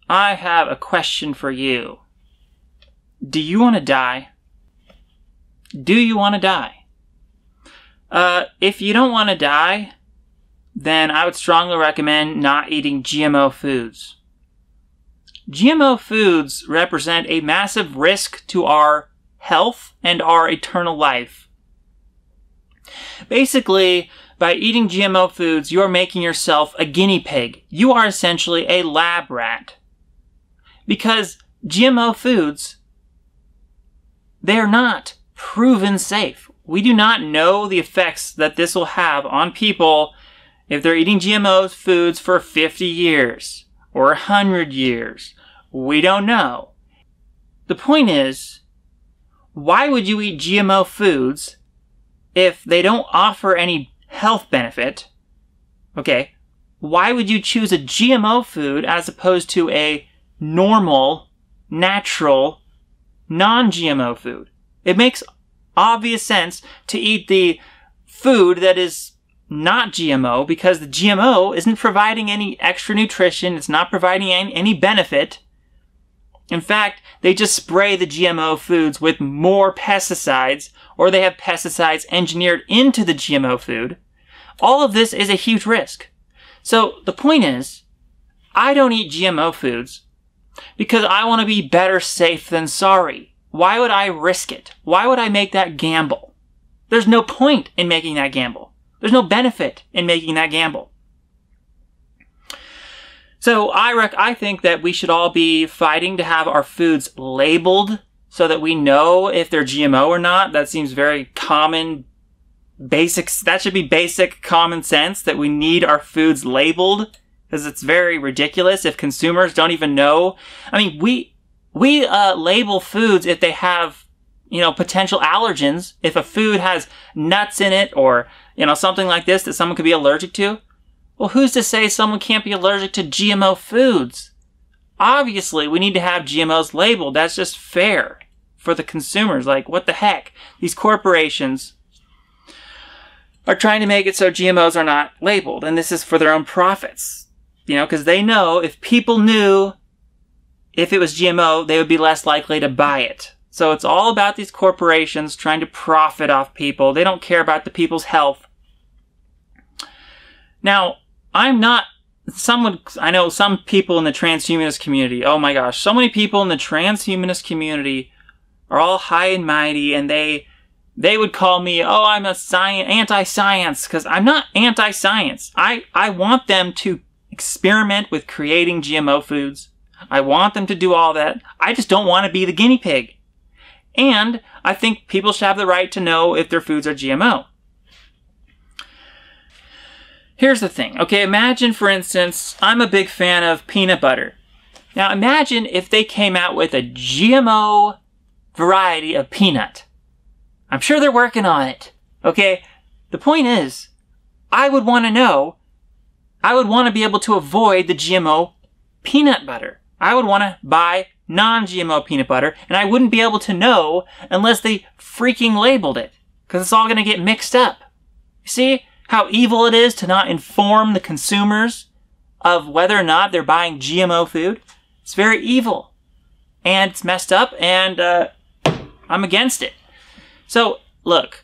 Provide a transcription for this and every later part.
I have a question for you. Do you want to die? Do you want to die? If you don't want to die, then I would strongly recommend not eating GMO foods. GMO foods represent a massive risk to our health and our eternal life. Basically, by eating GMO foods, you're making yourself a guinea pig. You are essentially a lab rat. Because GMO foods, they're not proven safe. We do not know the effects that this will have on people if they're eating GMO foods for 50 years or 100 years. We don't know. The point is, why would you eat GMO foods if they don't offer any health benefit? Okay, why would you choose a GMO food as opposed to a normal, natural, non-GMO food? It makes obvious sense to eat the food that is not GMO because the GMO isn't providing any extra nutrition. It's not providing any benefit. In fact, they just spray the GMO foods with more pesticides, or they have pesticides engineered into the GMO food. All of this is a huge risk. So the point is, I don't eat GMO foods because I want to be better safe than sorry. Why would I risk it? Why would I make that gamble? There's no point in making that gamble. There's no benefit in making that gamble. So I think that we should all be fighting to have our foods labeled so that we know if they're GMO or not. That seems very common, basic. That should be basic common sense, that we need our foods labeled, because it's very ridiculous if consumers don't even know. I mean, we label foods if they have, potential allergens. If a food has nuts in it or, something like this that someone could be allergic to. Well, who's to say someone can't be allergic to GMO foods? Obviously, we need to have GMOs labeled. That's just fair for the consumers. Like, what the heck? These corporations are trying to make it so GMOs are not labeled, and this is for their own profits. Because they know if people knew if it was GMO, they would be less likely to buy it. So it's all about these corporations trying to profit off people. They don't care about the people's health. Now, I know some people in the transhumanist community, oh my gosh, so many people in the transhumanist community are all high and mighty, and they would call me, oh, I'm a anti-science, because I'm not anti-science. I want them to experiment with creating GMO foods. I want them to do all that. I just don't want to be the guinea pig. And I think people should have the right to know if their foods are GMO. Here's the thing, okay? Imagine, for instance, I'm a big fan of peanut butter. Now imagine if they came out with a GMO variety of peanut. I'm sure they're working on it, okay? The point is, I would want to be able to avoid the GMO peanut butter. I would want to buy non-GMO peanut butter, and I wouldn't be able to know unless they freaking labeled it, because it's all going to get mixed up. You see how evil it is to not inform the consumers of whether or not they're buying GMO food? It's very evil, and it's messed up, and I'm against it. So, look,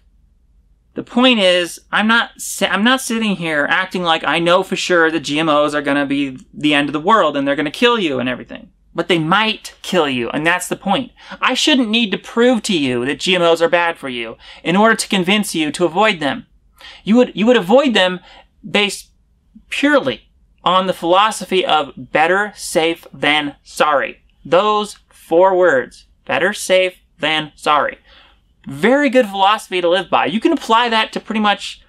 the point is, I'm not sitting here acting like I know for sure that GMOs are going to be the end of the world and they're going to kill you and everything. But they might kill you, and that's the point. I shouldn't need to prove to you that GMOs are bad for you in order to convince you to avoid them. You would avoid them based purely on the philosophy of better safe than sorry. Those 4 words. Better safe than sorry. Very good philosophy to live by. You can apply that to pretty much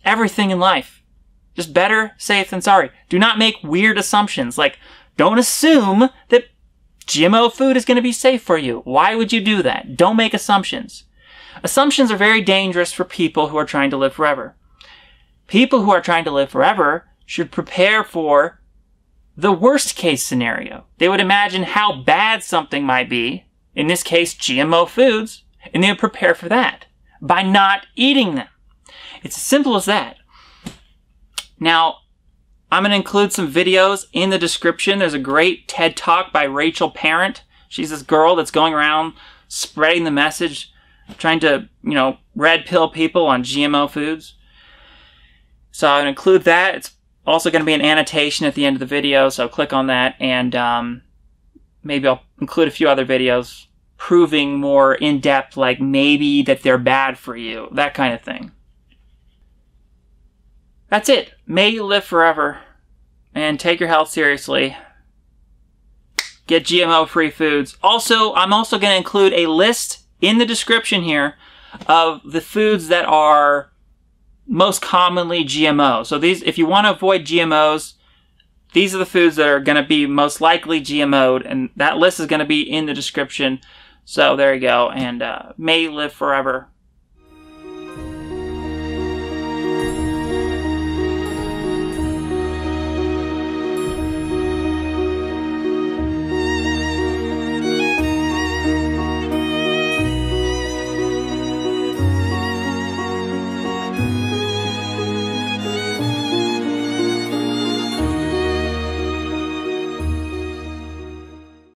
everything in life. Just better safe than sorry. Do not make weird assumptions. Like, don't assume that GMO food is going to be safe for you. Why would you do that? Don't make assumptions. Assumptions are very dangerous for people who are trying to live forever. People who are trying to live forever should prepare for the worst case scenario. They would imagine how bad something might be, in this case GMO foods, and they would prepare for that by not eating them. It's as simple as that. Now, I'm going to include some videos in the description. There's a great TED Talk by Rachel Parent. She's this girl that's going around spreading the message, trying to, red pill people on GMO foods. So I'll include that. It's also going to be an annotation at the end of the video, so click on that, and maybe I'll include a few other videos proving more in-depth, like maybe that they're bad for you, that kind of thing. That's it. May you live forever, and take your health seriously. Get GMO-free foods. Also, I'm also going to include a list in the description here of the foods that are most commonly GMO. So these, if you want to avoid GMOs, these are the foods that are going to be most likely GMO'd, and that list is going to be in the description. So there you go, and may you live forever.